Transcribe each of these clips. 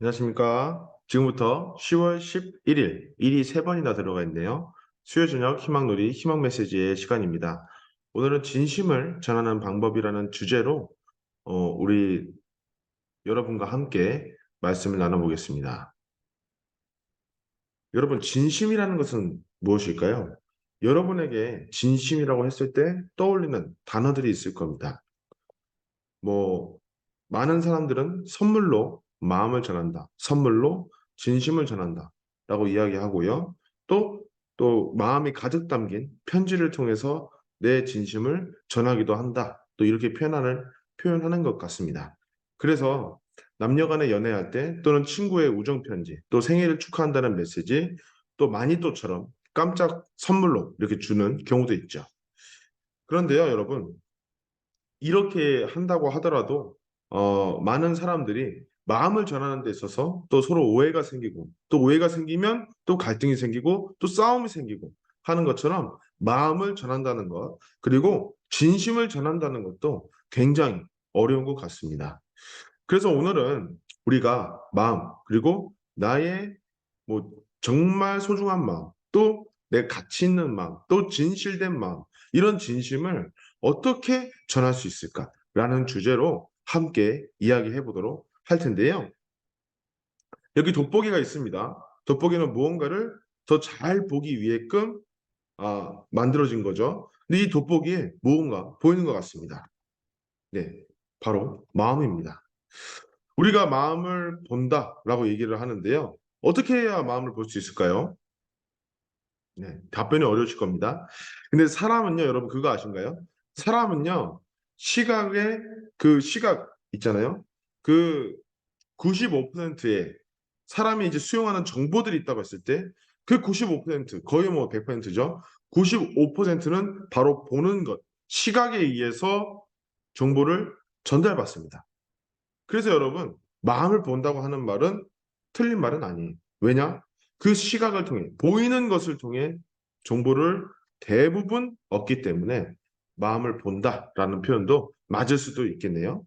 안녕하십니까. 지금부터 10월 11일, 일이 3번이나 들어가 있네요. 수요 저녁 희망놀이 희망 메시지의 시간입니다. 오늘은 진심을 전하는 방법이라는 주제로 우리 여러분과 함께 말씀을 나눠보겠습니다. 여러분, 진심이라는 것은 무엇일까요? 여러분에게 진심이라고 했을 때 떠올리는 단어들이 있을 겁니다. 뭐 많은 사람들은 선물로 마음을 전한다. 선물로 진심을 전한다. 라고 이야기하고요. 또 마음이 가득 담긴 편지를 통해서 내 진심을 전하기도 한다. 또 이렇게 표현하는 것 같습니다. 그래서 남녀 간에 연애할 때 또는 친구의 우정 편지, 또 생일을 축하한다는 메시지, 또 마니또처럼 깜짝 선물로 이렇게 주는 경우도 있죠. 그런데요, 여러분, 이렇게 한다고 하더라도 많은 사람들이 마음을 전하는 데 있어서 또 서로 오해가 생기고 또 오해가 생기면 또 갈등이 생기고 또 싸움이 생기고 하는 것처럼 마음을 전한다는 것 그리고 진심을 전한다는 것도 굉장히 어려운 것 같습니다. 그래서 오늘은 우리가 마음 그리고 나의 뭐 정말 소중한 마음 또 내 가치 있는 마음 또 진실된 마음 이런 진심을 어떻게 전할 수 있을까라는 주제로 함께 이야기해 보도록 할 텐데요. 여기 돋보기가 있습니다. 돋보기는 무언가를 더 잘 보기 위해끔 만들어진 거죠. 근데 이 돋보기에 무언가 보이는 것 같습니다. 네, 바로 마음입니다. 우리가 마음을 본다라고 얘기를 하는데요. 어떻게 해야 마음을 볼 수 있을까요? 네, 답변이 어려우실 겁니다. 근데 사람은요, 여러분 그거 아신가요? 사람은요, 시각의 그 시각 있잖아요. 그 95%의 사람이 이제 수용하는 정보들이 있다고 했을 때 그 95% 거의 뭐 100%죠. 95%는 바로 보는 것, 시각에 의해서 정보를 전달받습니다. 그래서 여러분, 마음을 본다고 하는 말은 틀린 말은 아니에요. 왜냐? 그 시각을 통해, 보이는 것을 통해 정보를 대부분 얻기 때문에 마음을 본다라는 표현도 맞을 수도 있겠네요.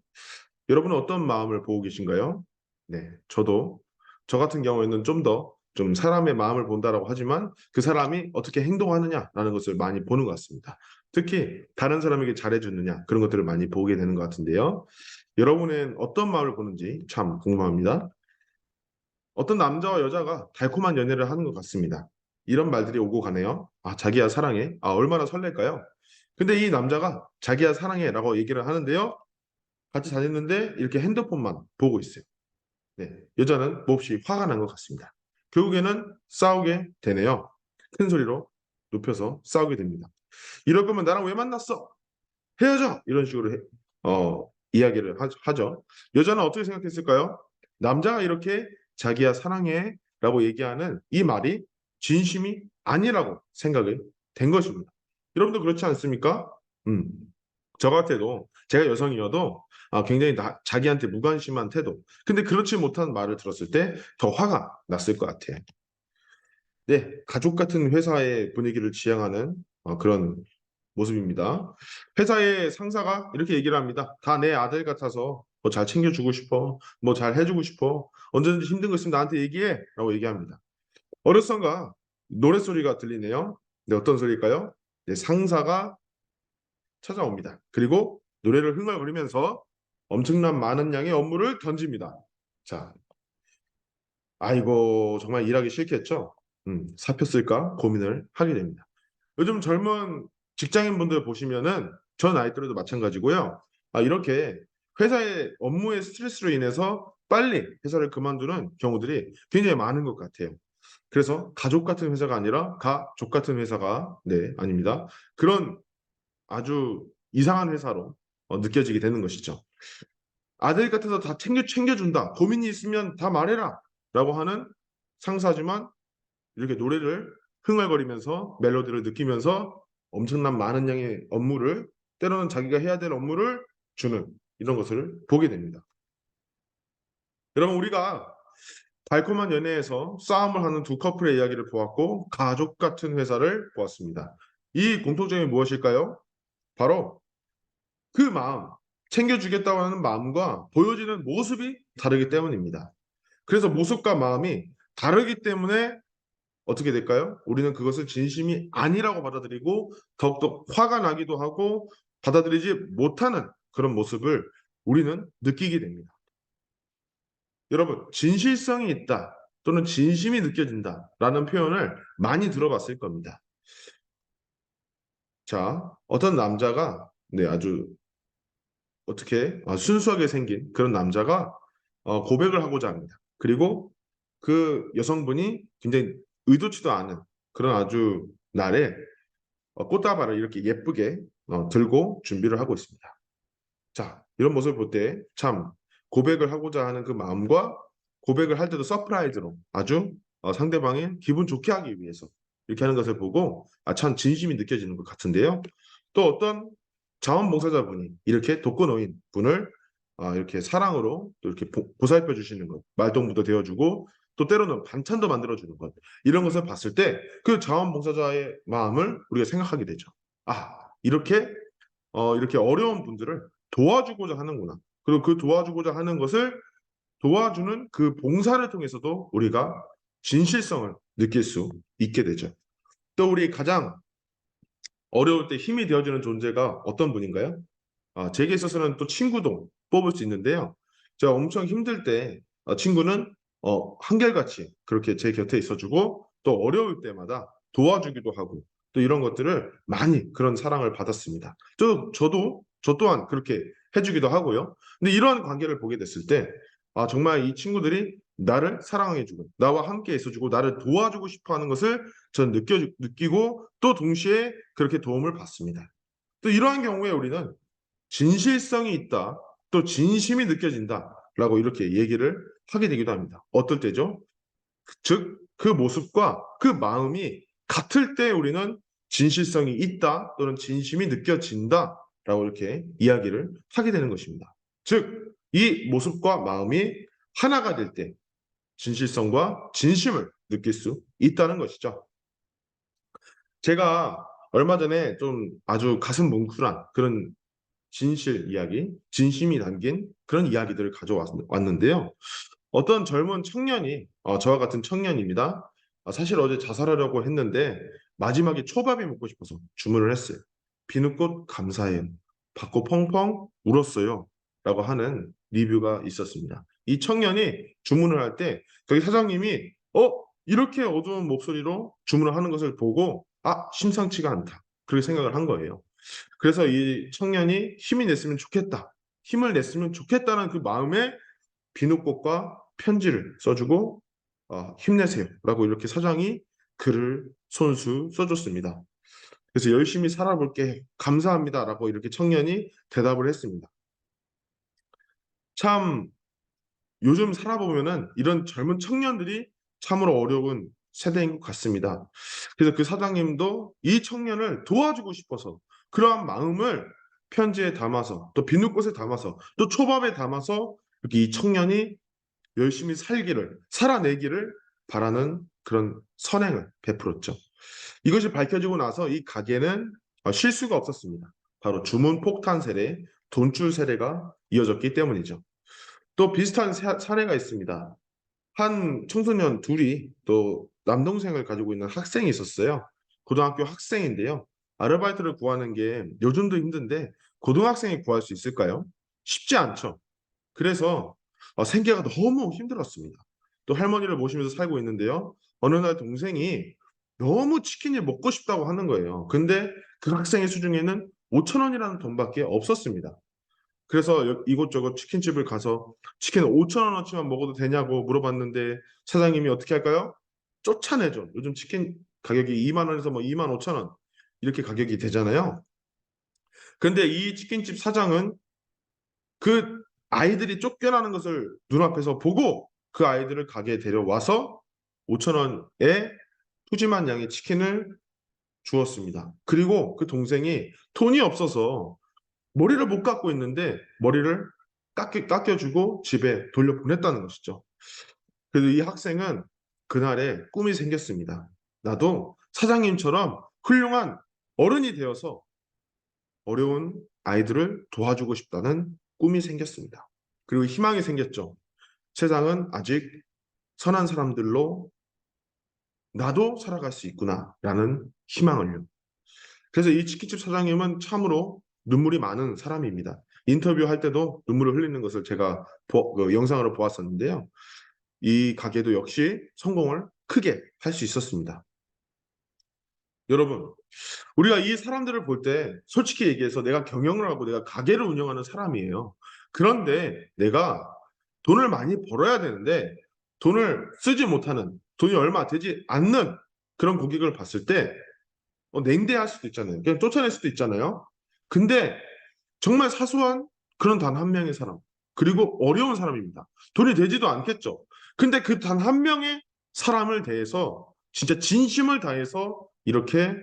여러분은 어떤 마음을 보고 계신가요? 네, 저 같은 경우에는 좀 사람의 마음을 본다라고 하지만 그 사람이 어떻게 행동하느냐라는 것을 많이 보는 것 같습니다. 특히 다른 사람에게 잘해주느냐 그런 것들을 많이 보게 되는 것 같은데요. 여러분은 어떤 마음을 보는지 참 궁금합니다. 어떤 남자와 여자가 달콤한 연애를 하는 것 같습니다. 이런 말들이 오고 가네요. 자기야 사랑해. 얼마나 설렐까요? 근데 이 남자가 자기야 사랑해라고 얘기를 하는데요. 같이 다녔는데 이렇게 핸드폰만 보고 있어요. 네, 여자는 몹시 화가 난 것 같습니다. 결국에는 싸우게 되네요. 큰 소리로 높여서 싸우게 됩니다. 이럴 거면 나랑 왜 만났어? 헤어져! 이런 식으로 이야기를 하죠. 여자는 어떻게 생각했을까요? 남자가 이렇게 자기야 사랑해 라고 얘기하는 이 말이 진심이 아니라고 생각이 된 것입니다. 여러분도 그렇지 않습니까? 음, 저 같아도 제가 여성이어도 굉장히 자기한테 무관심한 태도. 근데 그렇지 못한 말을 들었을 때 더 화가 났을 것 같아요. 네, 가족 같은 회사의 분위기를 지향하는 그런 모습입니다. 회사의 상사가 이렇게 얘기를 합니다. 다 내 아들 같아서 뭐 잘 챙겨주고 싶어, 뭐 잘 해주고 싶어, 언제든지 힘든 거 있으면 나한테 얘기해, 라고 얘기합니다. 어느샌가 노랫소리가 들리네요. 네, 어떤 소리일까요? 네, 상사가 찾아옵니다. 그리고 노래를 흥얼거리면서 엄청난 많은 양의 업무를 던집니다. 자, 아이고 정말 일하기 싫겠죠? 사표 쓸까 고민을 하게 됩니다. 요즘 젊은 직장인분들 보시면은 전 나이 또래도 마찬가지고요. 이렇게 회사의 업무의 스트레스로 인해서 빨리 회사를 그만두는 경우들이 굉장히 많은 것 같아요. 그래서 가족 같은 회사가 아니라 가족 같은 회사가 네, 아닙니다. 그런 아주 이상한 회사로 느껴지게 되는 것이죠. 아들 같아서 다 챙겨준다. 고민이 있으면 다 말해라. 라고 하는 상사지만 이렇게 노래를 흥얼거리면서 멜로디를 느끼면서 엄청난 많은 양의 업무를 때로는 자기가 해야 될 업무를 주는 이런 것을 보게 됩니다. 여러분 우리가 달콤한 연애에서 싸움을 하는 두 커플의 이야기를 보았고 가족 같은 회사를 보았습니다. 이 공통점이 무엇일까요? 바로 그 마음, 챙겨주겠다고 하는 마음과 보여지는 모습이 다르기 때문입니다. 그래서 모습과 마음이 다르기 때문에 어떻게 될까요? 우리는 그것을 진심이 아니라고 받아들이고 더욱더 화가 나기도 하고 받아들이지 못하는 그런 모습을 우리는 느끼게 됩니다. 여러분, 진실성이 있다 또는 진심이 느껴진다라는 표현을 많이 들어봤을 겁니다. 자, 어떤 남자가 아주 어떻게 순수하게 생긴 그런 남자가 고백을 하고자 합니다. 그리고 그 여성분이 굉장히 의도치도 않은 그런 아주 날에 꽃다발을 이렇게 예쁘게 들고 준비를 하고 있습니다. 자, 이런 모습을 볼 때 참 고백을 하고자 하는 그 마음과 고백을 할 때도 서프라이즈로 아주 상대방이 기분 좋게 하기 위해서 이렇게 하는 것을 보고 참 진심이 느껴지는 것 같은데요. 또 어떤 자원봉사자분이 이렇게 독거노인 분을 이렇게 사랑으로 또 이렇게 보살펴 주시는 것, 말동무도 되어주고 또 때로는 반찬도 만들어주는 것, 이런 것을 봤을 때 그 자원봉사자의 마음을 우리가 생각하게 되죠. 아, 이렇게 어려운 분들을 도와주고자 하는구나. 그리고 그 도와주고자 하는 것을 도와주는 그 봉사를 통해서도 우리가 진실성을 느낄 수 있게 되죠. 또 우리 가장 어려울 때 힘이 되어주는 존재가 어떤 분인가요? 제게 있어서는 또 친구도 뽑을 수 있는데요. 제가 엄청 힘들 때 친구는 한결같이 그렇게 제 곁에 있어주고 또 어려울 때마다 도와주기도 하고 또 이런 것들을 많이 그런 사랑을 받았습니다. 저 또한 그렇게 해주기도 하고요. 근데 이러한 관계를 보게 됐을 때 정말 이 친구들이 나를 사랑해주고 나와 함께 있어주고 나를 도와주고 싶어하는 것을 전 느끼고 또 동시에 그렇게 도움을 받습니다. 또 이러한 경우에 우리는 진실성이 있다, 또 진심이 느껴진다라고 이렇게 얘기를 하게 되기도 합니다. 어떨 때죠? 즉, 그 모습과 그 마음이 같을 때 우리는 진실성이 있다 또는 진심이 느껴진다라고 이렇게 이야기를 하게 되는 것입니다. 즉, 이 모습과 마음이 하나가 될 때 진실성과 진심을 느낄 수 있다는 것이죠. 제가 얼마 전에 좀 아주 가슴 뭉클한 그런 진실 이야기, 진심이 담긴 그런 이야기들을 가져왔는데요. 어떤 젊은 청년이, 저와 같은 청년입니다. 사실 어제 자살하려고 했는데 마지막에 초밥이 먹고 싶어서 주문을 했어요. 비누꽃 감사해요. 받고 펑펑 울었어요. 라고 하는 리뷰가 있었습니다. 이 청년이 주문을 할 때 저기 사장님이 이렇게 어두운 목소리로 주문을 하는 것을 보고 심상치가 않다. 그렇게 생각을 한 거예요. 그래서 이 청년이 힘이 냈으면 좋겠다. 힘을 냈으면 좋겠다는 그 마음에 비누꽃과 편지를 써주고 힘내세요라고 이렇게 사장이 글을 손수 써줬습니다. 그래서 열심히 살아볼게 감사합니다라고 이렇게 청년이 대답을 했습니다. 참 요즘 살아보면은 이런 젊은 청년들이 참으로 어려운 세대인 것 같습니다. 그래서 그 사장님도 이 청년을 도와주고 싶어서 그러한 마음을 편지에 담아서 또 비누꽃에 담아서 또 초밥에 담아서 이렇게 이 청년이 열심히 살아내기를 바라는 그런 선행을 베풀었죠. 이것이 밝혀지고 나서 이 가게는 쉴 수가 없었습니다. 바로 주문 폭탄 세례, 돈줄 세례가 이어졌기 때문이죠. 또 비슷한 사례가 있습니다. 한 청소년 둘이 또 남동생을 가지고 있는 학생이 있었어요. 고등학교 학생인데요. 아르바이트를 구하는 게 요즘도 힘든데 고등학생이 구할 수 있을까요? 쉽지 않죠. 그래서 생계가 너무 힘들었습니다. 또 할머니를 모시면서 살고 있는데요. 어느 날 동생이 너무 치킨이 먹고 싶다고 하는 거예요. 근데 그 학생의 수중에는 5천 원이라는 돈밖에 없었습니다. 그래서 이곳저곳 치킨집을 가서 치킨 5천 원어치만 먹어도 되냐고 물어봤는데 사장님이 어떻게 할까요? 쫓아내죠. 요즘 치킨 가격이 2만 원에서 뭐 2만 5천 원 이렇게 가격이 되잖아요. 근데 이 치킨집 사장은 그 아이들이 쫓겨나는 것을 눈앞에서 보고 그 아이들을 가게에 데려와서 5천 원의 푸짐한 양의 치킨을 주었습니다. 그리고 그 동생이 돈이 없어서 머리를 못 깎고 있는데 머리를 깎여주고 집에 돌려보냈다는 것이죠. 그래서 이 학생은 그날에 꿈이 생겼습니다. 나도 사장님처럼 훌륭한 어른이 되어서 어려운 아이들을 도와주고 싶다는 꿈이 생겼습니다. 그리고 희망이 생겼죠. 세상은 아직 선한 사람들로 나도 살아갈 수 있구나라는 희망을요. 그래서 이 치킨집 사장님은 참으로 눈물이 많은 사람입니다. 인터뷰할 때도 눈물을 흘리는 것을 제가 영상으로 보았었는데요. 이 가게도 역시 성공을 크게 할 수 있었습니다. 여러분, 우리가 이 사람들을 볼 때 솔직히 얘기해서 내가 경영을 하고 내가 가게를 운영하는 사람이에요. 그런데 내가 돈을 많이 벌어야 되는데 돈을 쓰지 못하는, 돈이 얼마 되지 않는 그런 고객을 봤을 때 냉대할 수도 있잖아요. 그냥 쫓아낼 수도 있잖아요. 근데 정말 사소한 그런 단 한 명의 사람, 그리고 어려운 사람입니다. 돈이 되지도 않겠죠. 근데 그 단 한 명의 사람을 대해서 진짜 진심을 다해서 이렇게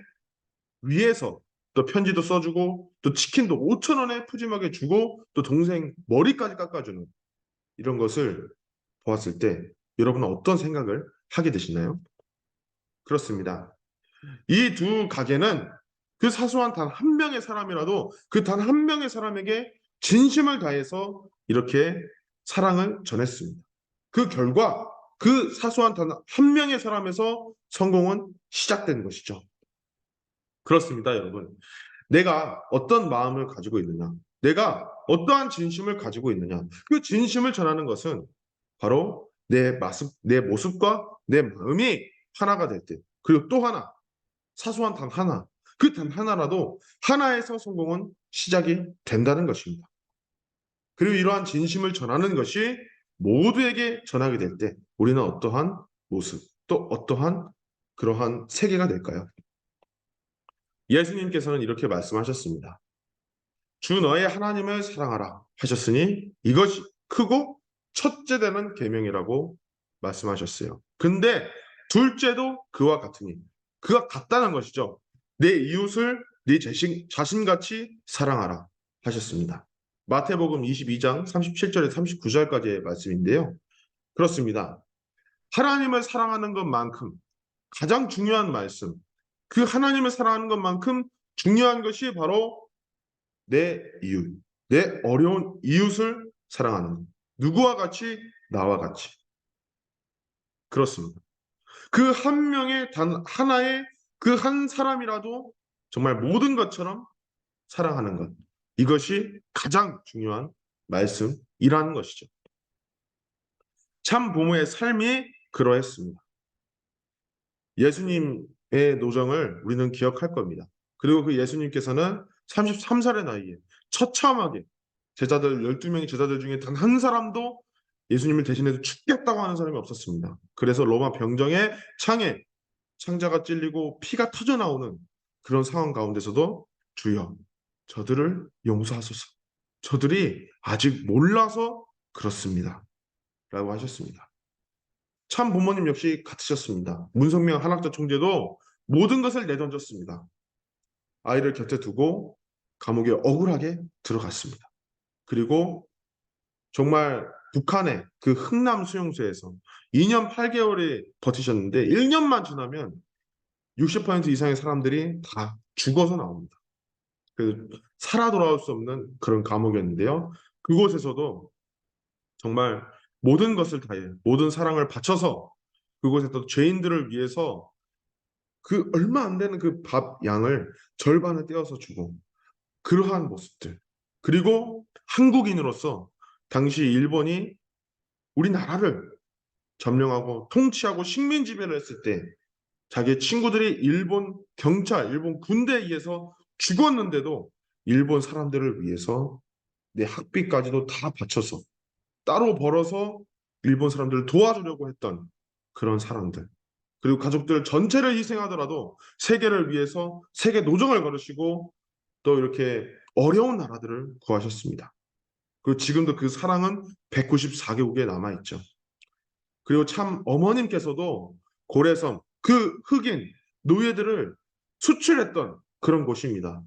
위에서 또 편지도 써주고 또 치킨도 5천 원에 푸짐하게 주고 또 동생 머리까지 깎아주는 이런 것을 보았을 때 여러분은 어떤 생각을 하게 되시나요? 그렇습니다. 이 두 가게는 그 사소한 단 한 명의 사람이라도 그 단 한 명의 사람에게 진심을 다해서 이렇게 사랑을 전했습니다. 그 결과 그 사소한 단 한 명의 사람에서 성공은 시작된 것이죠. 그렇습니다, 여러분. 내가 어떤 마음을 가지고 있느냐, 내가 어떠한 진심을 가지고 있느냐, 그 진심을 전하는 것은 바로 내 모습과 내 마음이 하나가 될 때, 그리고 또 하나, 사소한 단 하나, 그 단 하나라도 하나에서 성공은 시작이 된다는 것입니다. 그리고 이러한 진심을 전하는 것이 모두에게 전하게 될 때 우리는 어떠한 모습, 또 어떠한 그러한 세계가 될까요? 예수님께서는 이렇게 말씀하셨습니다. 주 너의 하나님을 사랑하라 하셨으니 이것이 크고 첫째 되는 계명이라고 말씀하셨어요. 근데 둘째도 그와 같으니 그가 같다는 것이죠. 내 이웃을 네 자신같이 사랑하라 하셨습니다. 마태복음 22장 37절에 39절까지의 말씀인데요. 그렇습니다. 하나님을 사랑하는 것만큼 가장 중요한 말씀, 그 하나님을 사랑하는 것만큼 중요한 것이 바로 내 이웃, 내 어려운 이웃을 사랑하는 누구와 같이 나와 같이 그렇습니다. 그 한 명의 단 하나의 그 한 사람이라도 정말 모든 것처럼 사랑하는 것 이것이 가장 중요한 말씀이라는 것이죠. 참 부모의 삶이 그러했습니다. 예수님의 노정을 우리는 기억할 겁니다. 그리고 그 예수님께서는 33살의 나이에 처참하게 제자들 12명의 제자들 중에 단 한 사람도 예수님을 대신해서 죽겠다고 하는 사람이 없었습니다. 그래서 로마 병정의 창에 창자가 찔리고 피가 터져 나오는 그런 상황 가운데서도 주여 저들을 용서하소서. 저들이 아직 몰라서 그렇습니다. 라고 하셨습니다. 참 부모님 역시 같으셨습니다. 문성명 한학자 총재도 모든 것을 내던졌습니다. 아이를 곁에 두고 감옥에 억울하게 들어갔습니다. 그리고 정말 북한의 그 흥남 수용소에서 2년 8개월이 버티셨는데 1년만 지나면 60% 이상의 사람들이 다 죽어서 나옵니다. 그 살아 돌아올 수 없는 그런 감옥이었는데요. 그곳에서도 정말 모든 것을 다해 모든 사랑을 바쳐서 그곳에 또 죄인들을 위해서 그 얼마 안 되는 그 밥 양을 절반을 떼어서 주고 그러한 모습들 그리고 한국인으로서 당시 일본이 우리나라를 점령하고 통치하고 식민 지배를 했을 때 자기 친구들이 일본 경찰, 일본 군대에 의해서 죽었는데도 일본 사람들을 위해서 내 학비까지도 다 바쳐서 따로 벌어서 일본 사람들을 도와주려고 했던 그런 사람들. 그리고 가족들 전체를 희생하더라도 세계를 위해서 세계 노정을 걸으시고 또 이렇게 어려운 나라들을 구하셨습니다. 그리고 지금도 그 사랑은 194개국에 남아있죠. 그리고 참 어머님께서도 고래섬, 그 흑인 노예들을 수출했던 그런 곳입니다.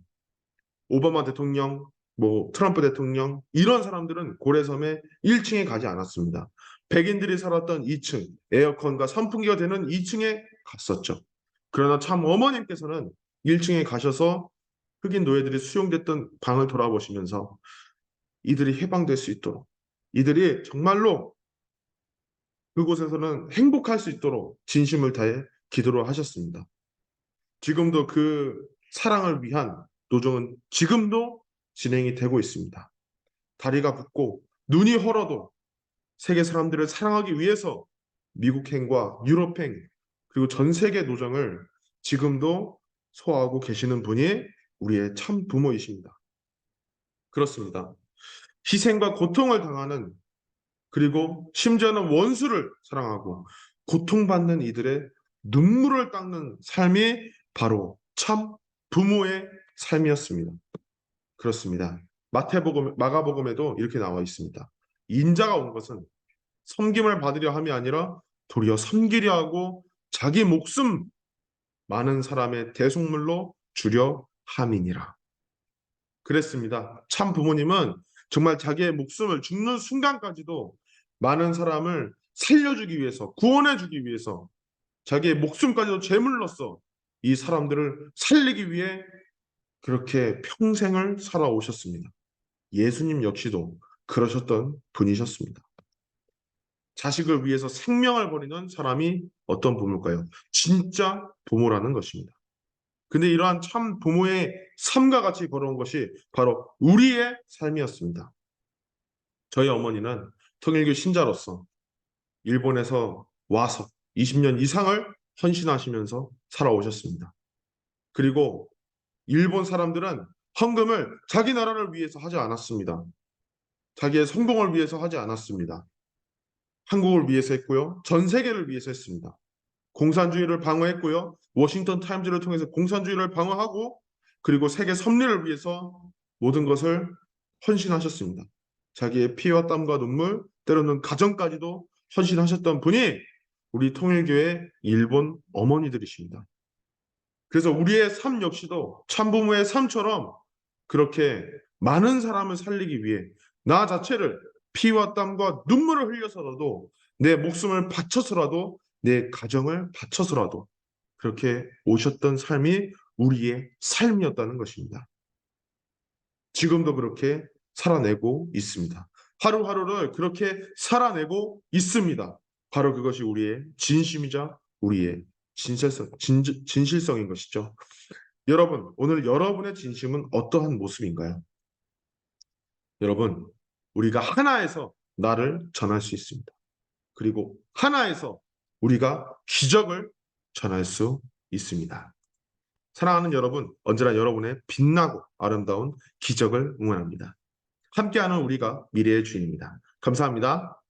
오바마 대통령, 뭐 트럼프 대통령 이런 사람들은 고래섬에 1층에 가지 않았습니다. 백인들이 살았던 2층, 에어컨과 선풍기가 되는 2층에 갔었죠. 그러나 참 어머님께서는 1층에 가셔서 흑인 노예들이 수용됐던 방을 돌아보시면서 이들이 해방될 수 있도록 이들이 정말로 그곳에서는 행복할 수 있도록 진심을 다해 기도를 하셨습니다. 지금도 그 사랑을 위한 노정은 지금도 진행이 되고 있습니다. 다리가 붓고 눈이 얼어도 세계 사람들을 사랑하기 위해서 미국행과 유럽행 그리고 전 세계 노정을 지금도 소화하고 계시는 분이 우리의 참 부모이십니다. 그렇습니다. 희생과 고통을 당하는 그리고 심지어는 원수를 사랑하고 고통받는 이들의 눈물을 닦는 삶이 바로 참 부모의 삶이었습니다. 그렇습니다. 마태복음, 마가복음에도 이렇게 나와 있습니다. 인자가 온 것은 섬김을 받으려 함이 아니라 도리어 섬기려 하고 자기 목숨 많은 사람의 대속물로 주려 함이니라. 그랬습니다. 참 부모님은 정말 자기의 목숨을 죽는 순간까지도 많은 사람을 살려주기 위해서, 구원해주기 위해서 자기의 목숨까지도 제물로서 이 사람들을 살리기 위해 그렇게 평생을 살아오셨습니다. 예수님 역시도 그러셨던 분이셨습니다. 자식을 위해서 생명을 버리는 사람이 어떤 부모일까요? 진짜 부모라는 것입니다. 근데 이러한 참 부모의 삶과 같이 걸어온 것이 바로 우리의 삶이었습니다. 저희 어머니는 통일교 신자로서 일본에서 와서 20년 이상을 헌신하시면서 살아오셨습니다. 그리고 일본 사람들은 헌금을 자기 나라를 위해서 하지 않았습니다. 자기의 성공을 위해서 하지 않았습니다. 한국을 위해서 했고요. 전 세계를 위해서 했습니다. 공산주의를 방어했고요. 워싱턴 타임즈를 통해서 공산주의를 방어하고 그리고 세계 섭리를 위해서 모든 것을 헌신하셨습니다. 자기의 피와 땀과 눈물, 때로는 가정까지도 헌신하셨던 분이 우리 통일교의 일본 어머니들이십니다. 그래서 우리의 삶 역시도 참부모의 삶처럼 그렇게 많은 사람을 살리기 위해 나 자체를 피와 땀과 눈물을 흘려서라도 내 목숨을 바쳐서라도 내 가정을 바쳐서라도 그렇게 오셨던 삶이 우리의 삶이었다는 것입니다. 지금도 그렇게 살아내고 있습니다. 하루하루를 그렇게 살아내고 있습니다. 바로 그것이 우리의 진심이자 우리의 진실성인 것이죠. 여러분, 오늘 여러분의 진심은 어떠한 모습인가요? 여러분, 우리가 하나에서 나를 전할 수 있습니다. 그리고 하나에서 우리가 기적을 전할 수 있습니다. 사랑하는 여러분, 언제나 여러분의 빛나고 아름다운 기적을 응원합니다. 함께하는 우리가 미래의 주인입니다. 감사합니다.